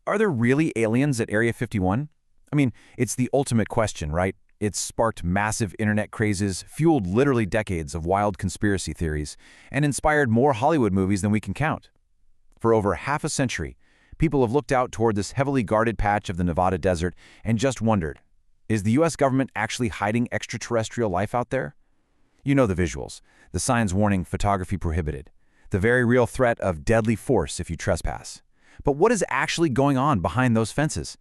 are there really aliens at Area 51? I mean, it's the ultimate question, right? It's sparked massive internet crazes, fueled literally decades of wild conspiracy theories, and inspired more Hollywood movies than we can count. For over half a century, people have looked out toward this heavily guarded patch of the Nevada desert and just wondered, is the US government actually hiding extraterrestrial life out there? You know the visuals, the signs warning photography prohibited, the very real threat of deadly force if you trespass. But what is actually going on behind those fences?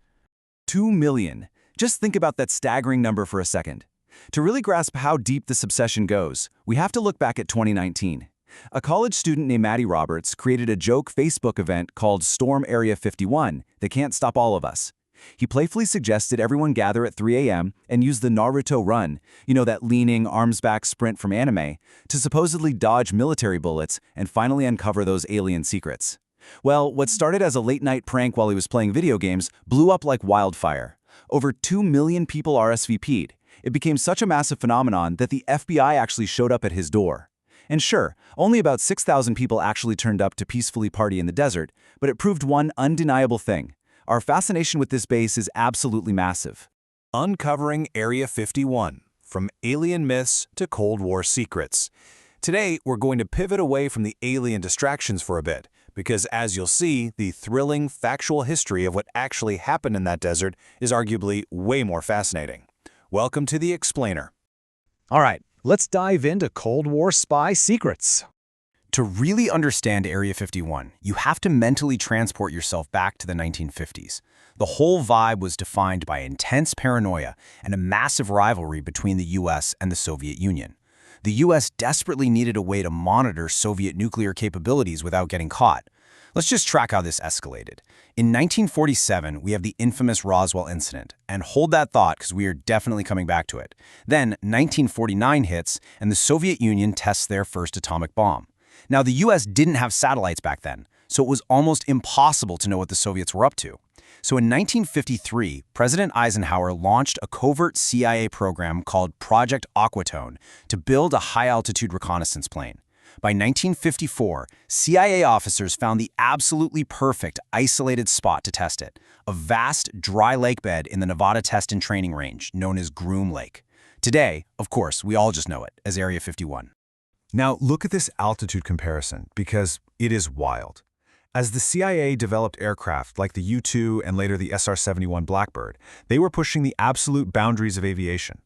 2 million. Just think about that staggering number for a second. To really grasp how deep this obsession goes, we have to look back at 2019. A college student named Maddie Roberts created a joke Facebook event called Storm Area 51, They Can't Stop All of Us. He playfully suggested everyone gather at 3 a.m. and use the Naruto run, you know, that leaning, arms-back sprint from anime, to supposedly dodge military bullets and finally uncover those alien secrets. Well, what started as a late-night prank while he was playing video games blew up like wildfire. Over 2 million people RSVP'd. It became such a massive phenomenon that the FBI actually showed up at his door. And sure, only about 6,000 people actually turned up to peacefully party in the desert, but it proved one undeniable thing. Our fascination with this base is absolutely massive. Uncovering Area 51, from alien myths to Cold War secrets. Today, we're going to pivot away from the alien distractions for a bit, because as you'll see, the thrilling, factual history of what actually happened in that desert is arguably way more fascinating. Welcome to The Explainer. All right, let's dive into Cold War spy secrets. To really understand Area 51, you have to mentally transport yourself back to the 1950s. The whole vibe was defined by intense paranoia and a massive rivalry between the US and the Soviet Union. The US desperately needed a way to monitor Soviet nuclear capabilities without getting caught. Let's just track how this escalated. In 1947, we have the infamous Roswell incident, and hold that thought because we are definitely coming back to it. Then 1949 hits, and the Soviet Union tests their first atomic bomb. Now, the US didn't have satellites back then, so it was almost impossible to know what the Soviets were up to. So in 1953, President Eisenhower launched a covert CIA program called Project Aquatone to build a high-altitude reconnaissance plane. By 1954, CIA officers found the absolutely perfect isolated spot to test it, a vast, dry lake bed in the Nevada Test and Training Range known as Groom Lake. Today, of course, we all just know it as Area 51. Now, look at this altitude comparison, because it is wild. As the CIA developed aircraft like the U-2 and later the SR-71 Blackbird, they were pushing the absolute boundaries of aviation.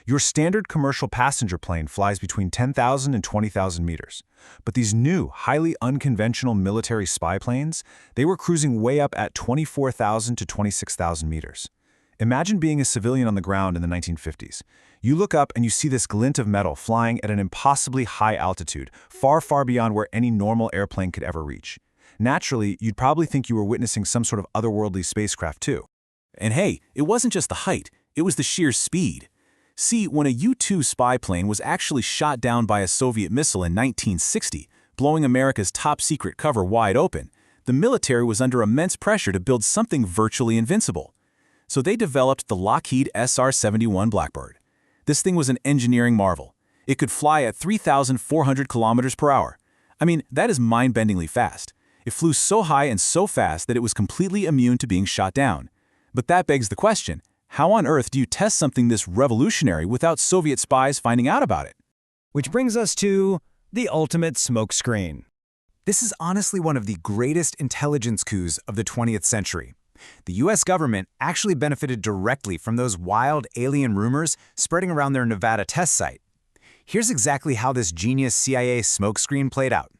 Your standard commercial passenger plane flies between 10,000 and 20,000 meters. But these new, highly unconventional military spy planes, they were cruising way up at 24,000 to 26,000 meters. Imagine being a civilian on the ground in the 1950s. You look up and you see this glint of metal flying at an impossibly high altitude, far, far beyond where any normal airplane could ever reach. Naturally, you'd probably think you were witnessing some sort of otherworldly spacecraft too. And hey, it wasn't just the height, it was the sheer speed. See, when a U-2 spy plane was actually shot down by a Soviet missile in 1960, blowing America's top-secret cover wide open, the military was under immense pressure to build something virtually invincible. So they developed the Lockheed SR-71 Blackbird. This thing was an engineering marvel. It could fly at 3,400 kilometers per hour. I mean, that is mind-bendingly fast. It flew so high and so fast that it was completely immune to being shot down. But that begs the question, how on earth do you test something this revolutionary without Soviet spies finding out about it? Which brings us to the ultimate smokescreen. This is honestly one of the greatest intelligence coups of the 20th century. The US government actually benefited directly from those wild alien rumors spreading around their Nevada test site. Here's exactly how this genius CIA smokescreen played out.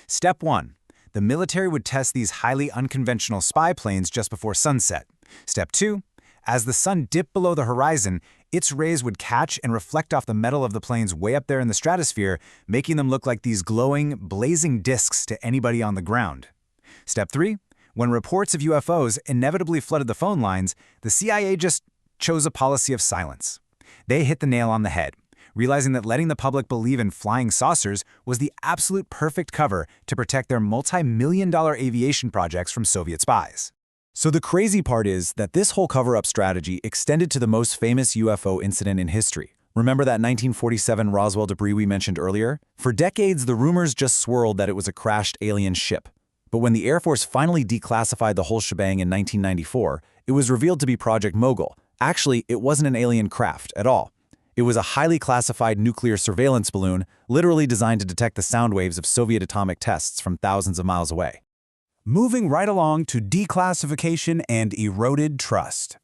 Step 1. The military would test these highly unconventional spy planes just before sunset. Step 2. As the sun dipped below the horizon, its rays would catch and reflect off the metal of the planes way up there in the stratosphere, making them look like these glowing, blazing discs to anybody on the ground. Step 3. When reports of UFOs inevitably flooded the phone lines, the CIA just chose a policy of silence. They hit the nail on the head, realizing that letting the public believe in flying saucers was the absolute perfect cover to protect their multi-million-dollar aviation projects from Soviet spies. So the crazy part is that this whole cover-up strategy extended to the most famous UFO incident in history. Remember that 1947 Roswell debris we mentioned earlier? For decades, the rumors just swirled that it was a crashed alien ship. But when the Air Force finally declassified the whole shebang in 1994, it was revealed to be Project Mogul. Actually, it wasn't an alien craft at all. It was a highly classified nuclear surveillance balloon, literally designed to detect the sound waves of Soviet atomic tests from thousands of miles away. Moving right along to declassification and eroded trust.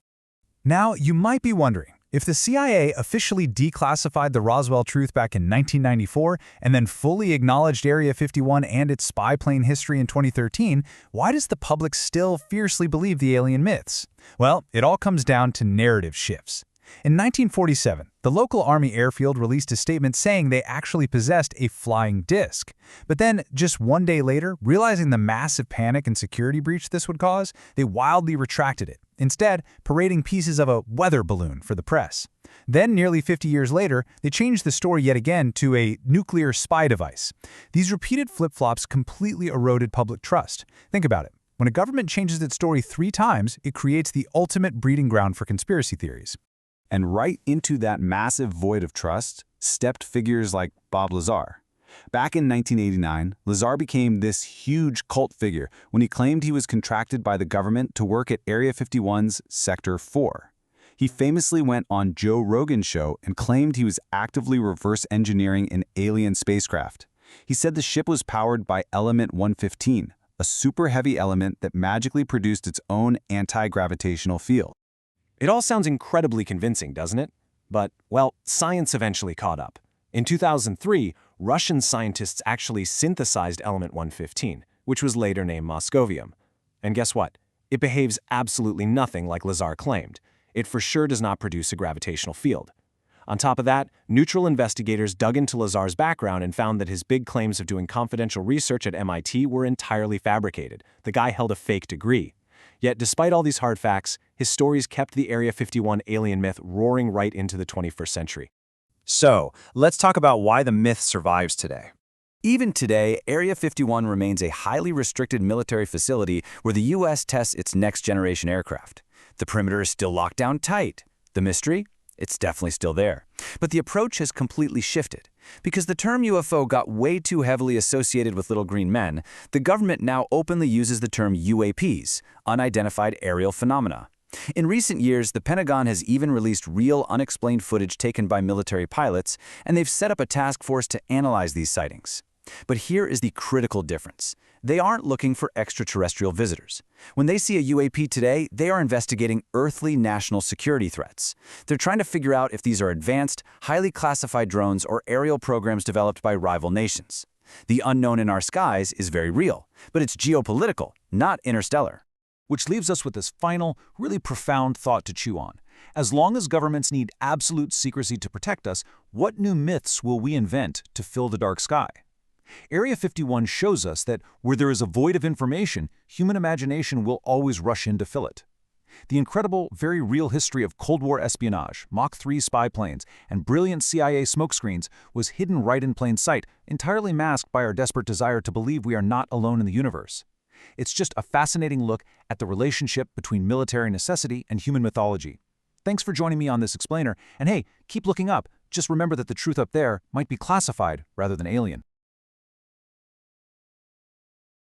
Now, you might be wondering, if the CIA officially declassified the Roswell truth back in 1994 and then fully acknowledged Area 51 and its spy plane history in 2013, why does the public still fiercely believe the alien myths? Well, it all comes down to narrative shifts. In 1947, the local Army airfield released a statement saying they actually possessed a flying disc. But then, just one day later, realizing the massive panic and security breach this would cause, they wildly retracted it, instead parading pieces of a weather balloon for the press. Then, nearly 50 years later, they changed the story yet again to a nuclear spy device. These repeated flip-flops completely eroded public trust. Think about it. When a government changes its story 3 times, it creates the ultimate breeding ground for conspiracy theories. And right into that massive void of trust stepped figures like Bob Lazar. Back in 1989, Lazar became this huge cult figure when he claimed he was contracted by the government to work at Area 51's Sector 4. He famously went on Joe Rogan's show and claimed he was actively reverse engineering an alien spacecraft. He said the ship was powered by Element 115, a super heavy element that magically produced its own anti-gravitational field. It all sounds incredibly convincing, doesn't it? But, well, science eventually caught up. In 2003, Russian scientists actually synthesized element 115, which was later named moscovium. And guess what? It behaves absolutely nothing like Lazar claimed. It for sure does not produce a gravitational field. On top of that, neutral investigators dug into Lazar's background and found that his big claims of doing confidential research at MIT were entirely fabricated. The guy held a fake degree. Yet, despite all these hard facts, his stories kept the Area 51 alien myth roaring right into the 21st century. So, let's talk about why the myth survives today. Even today, Area 51 remains a highly restricted military facility where the U.S. tests its next-generation aircraft. The perimeter is still locked down tight. The mystery? It's definitely still there. But the approach has completely shifted. Because the term UFO got way too heavily associated with little green men, the government now openly uses the term UAPs, unidentified aerial phenomena. In recent years, the Pentagon has even released real unexplained footage taken by military pilots, and they've set up a task force to analyze these sightings. But here is the critical difference. They aren't looking for extraterrestrial visitors. When they see a UAP today, they are investigating earthly national security threats. They're trying to figure out if these are advanced, highly classified drones or aerial programs developed by rival nations. The unknown in our skies is very real, but it's geopolitical, not interstellar. Which leaves us with this final, really profound thought to chew on. As long as governments need absolute secrecy to protect us, what new myths will we invent to fill the dark sky? Area 51 shows us that where there is a void of information, human imagination will always rush in to fill it. The incredible, very real history of Cold War espionage, Mach 3 spy planes, and brilliant CIA smokescreens was hidden right in plain sight, entirely masked by our desperate desire to believe we are not alone in the universe. It's just a fascinating look at the relationship between military necessity and human mythology. Thanks for joining me on this explainer, and hey, keep looking up. Just remember that the truth up there might be classified rather than alien.